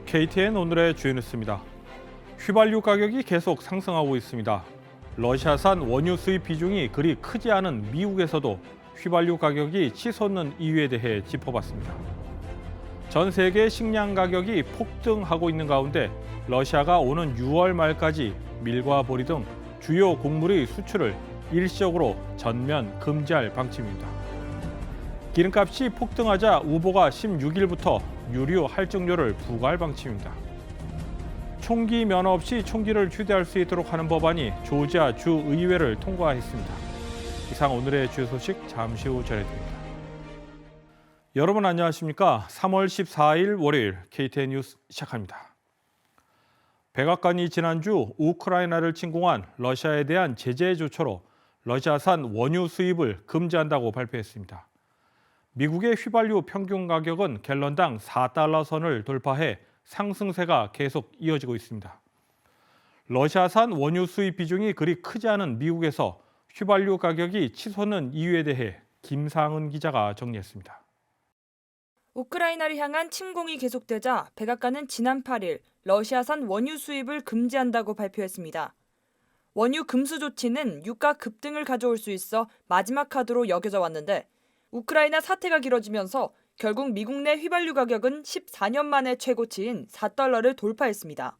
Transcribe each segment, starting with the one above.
KTN 오늘의 주요 뉴스입니다. 휘발유 가격이 계속 상승하고 있습니다. 러시아산 원유 수입 비중이 그리 크지 않은 미국에서도 휘발유 가격이 치솟는 이유에 대해 짚어봤습니다. 전 세계 식량 가격이 폭등하고 있는 가운데 러시아가 오는 6월 말까지 밀과 보리 등 주요 곡물의 수출을 일시적으로 전면 금지할 방침입니다. 기름값이 폭등하자 우보가 16일부터 유류 할증료를 부과할 방침입니다. 총기 면허 없이 총기를 휴대할 수 있도록 하는 법안이 조지아 주의회를 통과했습니다. 이상 오늘의 주요 소식 잠시 후 전해드립니다. 여러분 안녕하십니까? 3월 14일 월요일 KTN 뉴스 시작합니다. 백악관이 지난주 우크라이나를 침공한 러시아에 대한 제재 조처로 러시아산 원유 수입을 금지한다고 발표했습니다. 미국의 휘발유 평균 가격은 갤런당 4달러 선을 돌파해 상승세가 계속 이어지고 있습니다. 러시아산 원유 수입 비중이 그리 크지 않은 미국에서 휘발유 가격이 치솟는 이유에 대해 김상은 기자가 정리했습니다. 우크라이나를 향한 침공이 계속되자 백악관은 지난 8일 러시아산 원유 수입을 금지한다고 발표했습니다. 원유 금수 조치는 유가 급등을 가져올 수 있어 마지막 카드로 여겨져 왔는데 우크라이나 사태가 길어지면서 결국 미국 내 휘발유 가격은 14년 만에 최고치인 4달러를 돌파했습니다.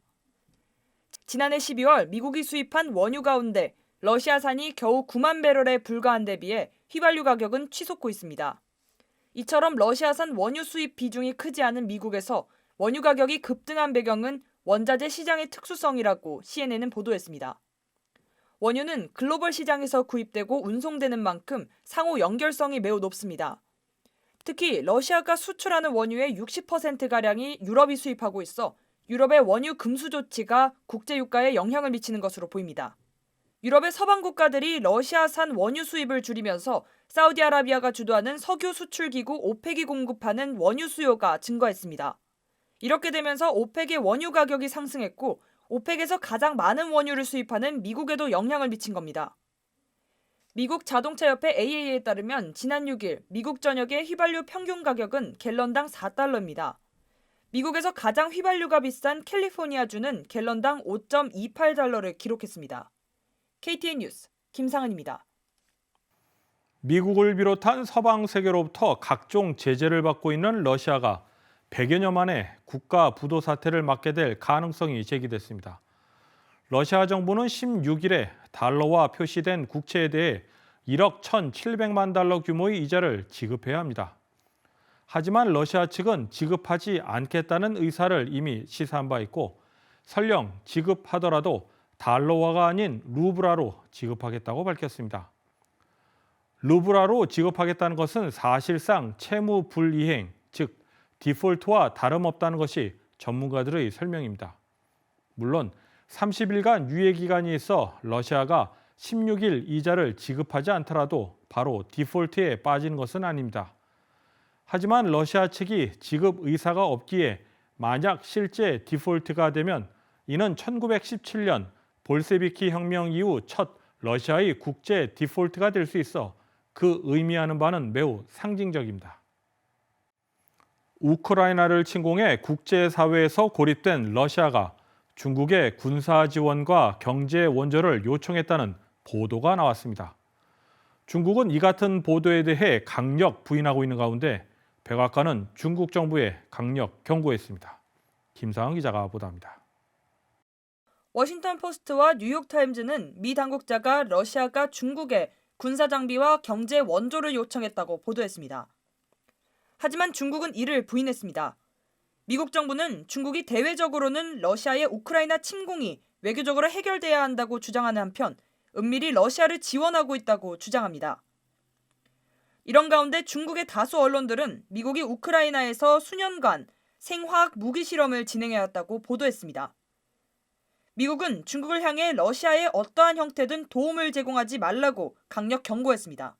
지난해 12월 미국이 수입한 원유 가운데 러시아산이 겨우 9만 배럴에 불과한 데 비해 휘발유 가격은 치솟고 있습니다. 이처럼 러시아산 원유 수입 비중이 크지 않은 미국에서 원유 가격이 급등한 배경은 원자재 시장의 특수성이라고 CNN은 보도했습니다. 원유는 글로벌 시장에서 구입되고 운송되는 만큼 상호 연결성이 매우 높습니다. 특히 러시아가 수출하는 원유의 60%가량이 유럽이 수입하고 있어 유럽의 원유 금수 조치가 국제 유가에 영향을 미치는 것으로 보입니다. 유럽의 서방 국가들이 러시아산 원유 수입을 줄이면서 사우디아라비아가 주도하는 석유 수출 기구 오펙이 공급하는 원유 수요가 증가했습니다. 이렇게 되면서 오펙의 원유 가격이 상승했고 오펙에서 가장 많은 원유를 수입하는 미국에도 영향을 미친 겁니다. 미국 자동차협회 AA에 따르면 지난 6일 미국 전역의 휘발유 평균 가격은 갤런당 4달러입니다. 미국에서 가장 휘발유가 비싼 캘리포니아주는 갤런당 5.28달러를 기록했습니다. KTN 뉴스 김상은입니다. 미국을 비롯한 서방 세계로부터 각종 제재를 받고 있는 러시아가 100여 년 만에 국가 부도 사태를 맞게 될 가능성이 제기됐습니다. 러시아 정부는 16일에 달러와 표시된 국채에 대해 1억 1,700만 달러 규모의 이자를 지급해야 합니다. 하지만 러시아 측은 지급하지 않겠다는 의사를 이미 시사한 바 있고 설령 지급하더라도 달러화가 아닌 루브라로 지급하겠다고 밝혔습니다. 루브라로 지급하겠다는 것은 사실상 채무 불이행, 즉 디폴트와 다름없다는 것이 전문가들의 설명입니다. 물론 30일간 유예 기간이 있어 러시아가 16일 이자를 지급하지 않더라도 바로 디폴트에 빠지는 것은 아닙니다. 하지만 러시아 측이 지급 의사가 없기에 만약 실제 디폴트가 되면 이는 1917년 볼셰비키 혁명 이후 첫 러시아의 국제 디폴트가 될 수 있어 그 의미하는 바는 매우 상징적입니다. 우크라이나를 침공해 국제사회에서 고립된 러시아가 중국의 군사 지원과 경제 원조를 요청했다는 보도가 나왔습니다. 중국은 이 같은 보도에 대해 강력 부인하고 있는 가운데 백악관은 중국 정부에 강력 경고했습니다. 김상은 기자가 보도합니다. 워싱턴 포스트와 뉴욕타임즈는 미 당국자가 러시아가 중국에 군사 장비와 경제 원조를 요청했다고 보도했습니다. 하지만 중국은 이를 부인했습니다. 미국 정부는 중국이 대외적으로는 러시아의 우크라이나 침공이 외교적으로 해결돼야 한다고 주장하는 한편 은밀히 러시아를 지원하고 있다고 주장합니다. 이런 가운데 중국의 다수 언론들은 미국이 우크라이나에서 수년간 생화학 무기 실험을 진행해왔다고 보도했습니다. 미국은 중국을 향해 러시아에 어떠한 형태든 도움을 제공하지 말라고 강력 경고했습니다.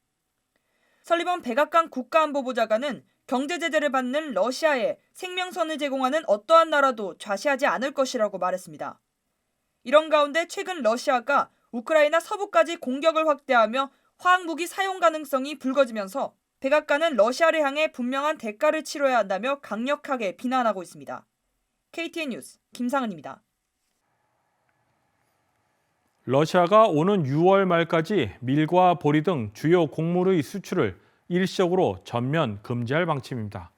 설리번 백악관 국가안보보좌관은 경제 제재를 받는 러시아에 생명선을 제공하는 어떠한 나라도 좌시하지 않을 것이라고 말했습니다. 이런 가운데 최근 러시아가 우크라이나 서부까지 공격을 확대하며 화학무기 사용 가능성이 불거지면서 백악관은 러시아를 향해 분명한 대가를 치러야 한다며 강력하게 비난하고 있습니다. KTN 뉴스 김상은입니다. 러시아가 오는 6월 말까지 밀과 보리 등 주요 곡물의 수출을 일시적으로 전면 금지할 방침입니다.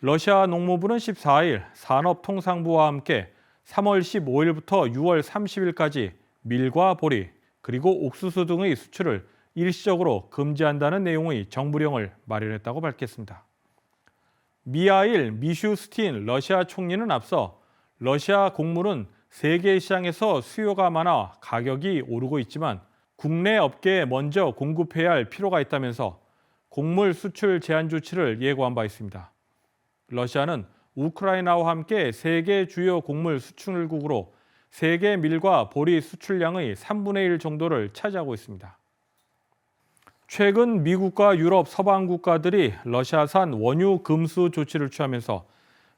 러시아 농무부는 14일 산업통상부와 함께 3월 15일부터 6월 30일까지 밀과 보리, 그리고 옥수수 등의 수출을 일시적으로 금지한다는 내용의 정부령을 마련했다고 밝혔습니다. 미하일 미슈스틴 러시아 총리는 앞서 러시아 곡물은 세계 시장에서 수요가 많아 가격이 오르고 있지만 국내 업계에 먼저 공급해야 할 필요가 있다면서 곡물 수출 제한 조치를 예고한 바 있습니다. 러시아는 우크라이나와 함께 세계 주요 곡물 수출국으로 세계 밀과 보리 수출량의 3분의 1 정도를 차지하고 있습니다. 최근 미국과 유럽 서방 국가들이 러시아산 원유 금수 조치를 취하면서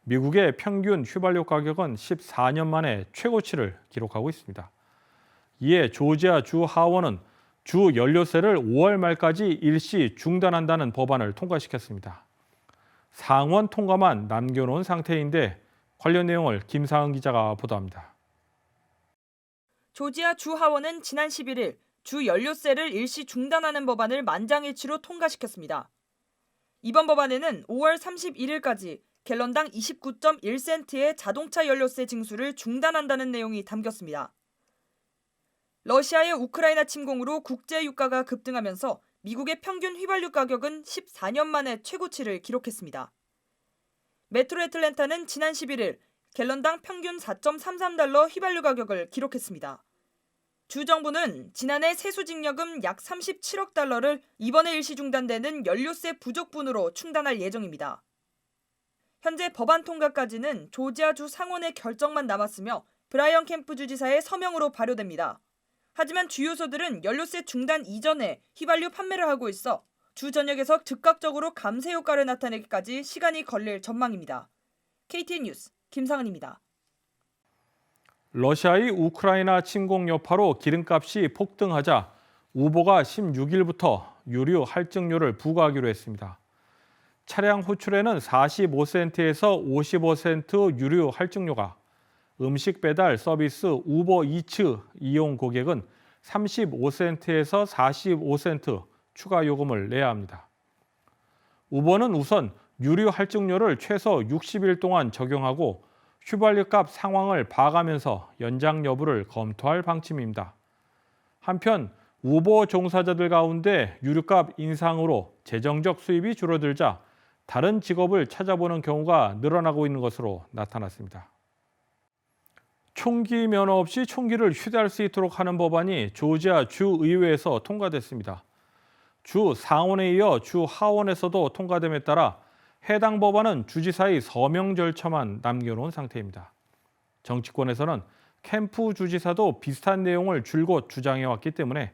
미국의 평균 휘발유 가격은 14년 만에 최고치를 기록하고 있습니다. 이에 조지아 주 하원은 주 연료세를 5월 말까지 일시 중단한다는 법안을 통과시켰습니다. 상원 통과만 남겨놓은 상태인데 관련 내용을 김상은 기자가 보도합니다. 조지아 주 하원은 지난 11일 주 연료세를 일시 중단하는 법안을 만장일치로 통과시켰습니다. 이번 법안에는 5월 31일까지 갤런당 29.1센트의 자동차 연료세 징수를 중단한다는 내용이 담겼습니다. 러시아의 우크라이나 침공으로 국제 유가가 급등하면서 미국의 평균 휘발유 가격은 14년 만에 최고치를 기록했습니다. 메트로 애틀랜타는 지난 11일 갤런당 평균 4.33달러 휘발유 가격을 기록했습니다. 주 정부는 지난해 세수징여금 약 37억 달러를 이번에 일시 중단되는 연료세 부족분으로 충당할 예정입니다. 현재 법안 통과까지는 조지아주 상원의 결정만 남았으며 브라이언 캠프 주지사의 서명으로 발효됩니다. 하지만 주유소들은 연료세 중단 이전에 휘발유 판매를 하고 있어 주 전역에서 즉각적으로 감세 효과를 나타내기까지 시간이 걸릴 전망입니다. KTN 뉴스 김상은입니다. 러시아의 우크라이나 침공 여파로 기름값이 폭등하자 우보가 16일부터 유류 할증료를 부과하기로 했습니다. 차량 호출에는 45센트에서 55센트 유류 할증료가, 음식 배달 서비스 우버 이츠 이용 고객은 35센트에서 45센트 추가 요금을 내야 합니다. 우버는 우선 유류 할증료를 최소 60일 동안 적용하고 휘발유값 상황을 봐가면서 연장 여부를 검토할 방침입니다. 한편 우버 종사자들 가운데 유류값 인상으로 재정적 수입이 줄어들자 다른 직업을 찾아보는 경우가 늘어나고 있는 것으로 나타났습니다. 총기 면허 없이 총기를 휴대할 수 있도록 하는 법안이 조지아 주의회에서 통과됐습니다. 주 상원에 이어 주 하원에서도 통과됨에 따라 해당 법안은 주지사의 서명 절차만 남겨놓은 상태입니다. 정치권에서는 캠프 주지사도 비슷한 내용을 줄곧 주장해왔기 때문에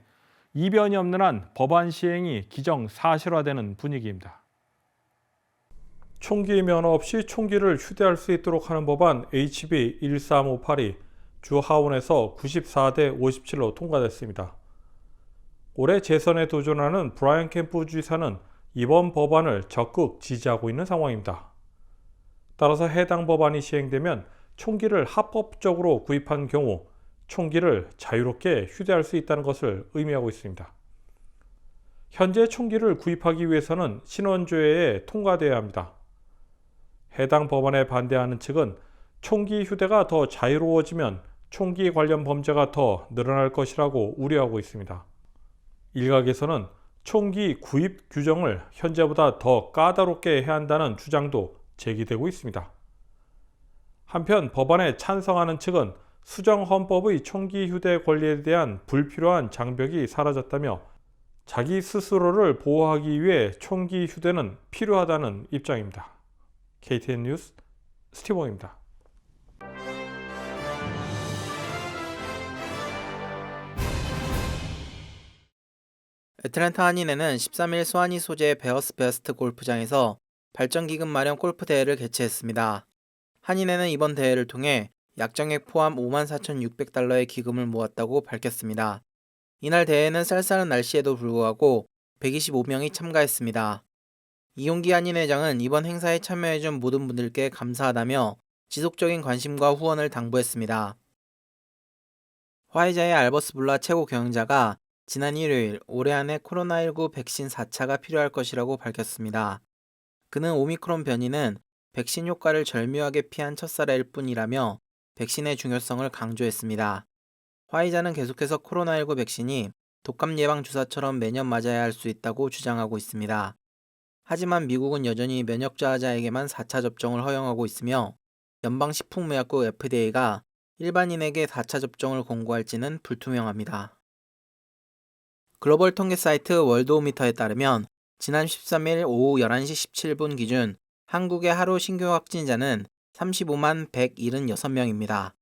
이변이 없는 한 법안 시행이 기정사실화되는 분위기입니다. 총기 면허 없이 총기를 휴대할 수 있도록 하는 법안 HB 1358이 주 하원에서 94대 57로 통과됐습니다. 올해 재선에 도전하는 브라이언 캠프 주지사는 이번 법안을 적극 지지하고 있는 상황입니다. 따라서 해당 법안이 시행되면 총기를 합법적으로 구입한 경우 총기를 자유롭게 휴대할 수 있다는 것을 의미하고 있습니다. 현재 총기를 구입하기 위해서는 신원조회에 통과되어야 합니다. 해당 법안에 반대하는 측은 총기 휴대가 더 자유로워지면 총기 관련 범죄가 더 늘어날 것이라고 우려하고 있습니다. 일각에서는 총기 구입 규정을 현재보다 더 까다롭게 해야 한다는 주장도 제기되고 있습니다. 한편 법안에 찬성하는 측은 수정헌법의 총기 휴대 권리에 대한 불필요한 장벽이 사라졌다며 자기 스스로를 보호하기 위해 총기 휴대는 필요하다는 입장입니다. KTN 뉴스 스티븐입니다. 애틀랜타 한인회는 13일 소아니 소재의 베어스 베스트 골프장에서 발전기금 마련 골프 대회를 개최했습니다. 한인회는 이번 대회를 통해 약정액 포함 54,600달러의 기금을 모았다고 밝혔습니다. 이날 대회는 쌀쌀한 날씨에도 불구하고 125명이 참가했습니다. 이용기 한인회장은 이번 행사에 참여해준 모든 분들께 감사하다며 지속적인 관심과 후원을 당부했습니다. 화이자의 알버스 불라 최고 경영자가 지난 일요일 올해 안에 코로나19 백신 4차가 필요할 것이라고 밝혔습니다. 그는 오미크론 변이는 백신 효과를 절묘하게 피한 첫사례일 뿐이라며 백신의 중요성을 강조했습니다. 화이자는 계속해서 코로나19 백신이 독감 예방 주사처럼 매년 맞아야 할 수 있다고 주장하고 있습니다. 하지만 미국은 여전히 면역자자에게만 4차 접종을 허용하고 있으며 연방식품의약국 FDA가 일반인에게 4차 접종을 권고할지는 불투명합니다. 글로벌 통계 사이트 월드오미터에 따르면 지난 13일 오후 11시 17분 기준 한국의 하루 신규 확진자는 35만 176명입니다.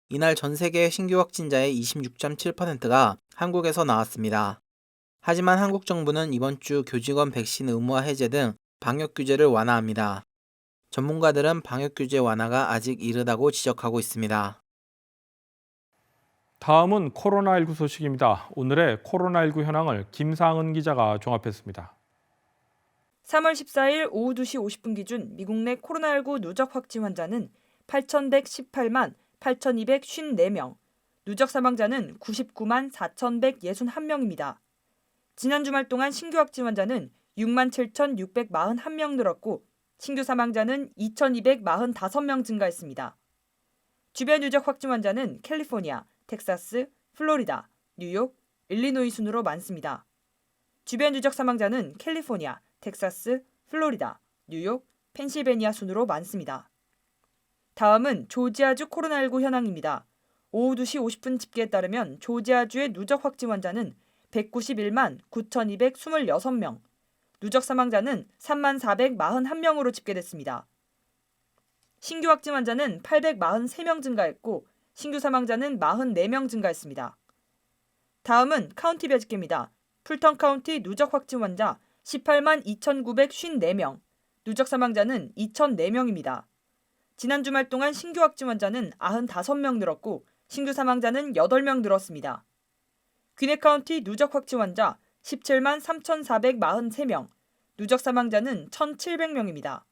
이날 전 세계 신규 확진자의 26.7%가 한국에서 나왔습니다. 하지만 한국 정부는 이번 주 교직원 백신 의무화 해제 등 방역 규제를 완화합니다. 전문가들은 방역 규제 완화가 아직 이르다고 지적하고 있습니다. 다음은 코로나19 소식입니다. 오늘의 코로나19 현황을 김상은 기자가 종합했습니다. 3월 14일 오후 2시 50분 기준 미국 내 코로나19 누적 확진 환자는 8,118만 8,254명, 누적 사망자는 99만 4,161명입니다. 지난 주말 동안 신규 확진 환자는 6만 7,641명 늘었고 신규 사망자는 2,245명 증가했습니다. 주변 누적 확진 환자는 캘리포니아, 텍사스, 플로리다, 뉴욕, 일리노이 순으로 많습니다. 주변 누적 사망자는 캘리포니아, 텍사스, 플로리다, 뉴욕, 펜실베니아 순으로 많습니다. 다음은 조지아주 코로나19 현황입니다. 오후 2시 50분 집계에 따르면 조지아주의 누적 확진 환자는 191만 9,226명, 누적 사망자는 3만 441명으로 집계됐습니다. 신규 확진 환자는 843명 증가했고 신규 사망자는 44명 증가했습니다. 다음은 카운티별 집계입니다. 풀턴 카운티 누적 확진 환자 18만 2,954명, 누적 사망자는 2,004명입니다. 지난 주말 동안 신규 확진 환자는 95명 늘었고 신규 사망자는 8명 늘었습니다. 귀네 카운티 누적 확진 환자 17만 3,443명, 누적 사망자는 1,700명입니다.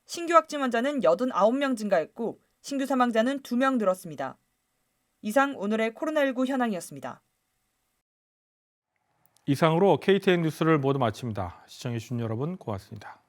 신규 확진 환자는 89명 증가했고 신규 사망자는 2명 늘었습니다. 이상 오늘의 코로나19 현황이었습니다. 이상으로 KTN 뉴스를 모두 마칩니다. 시청해주신 여러분 고맙습니다.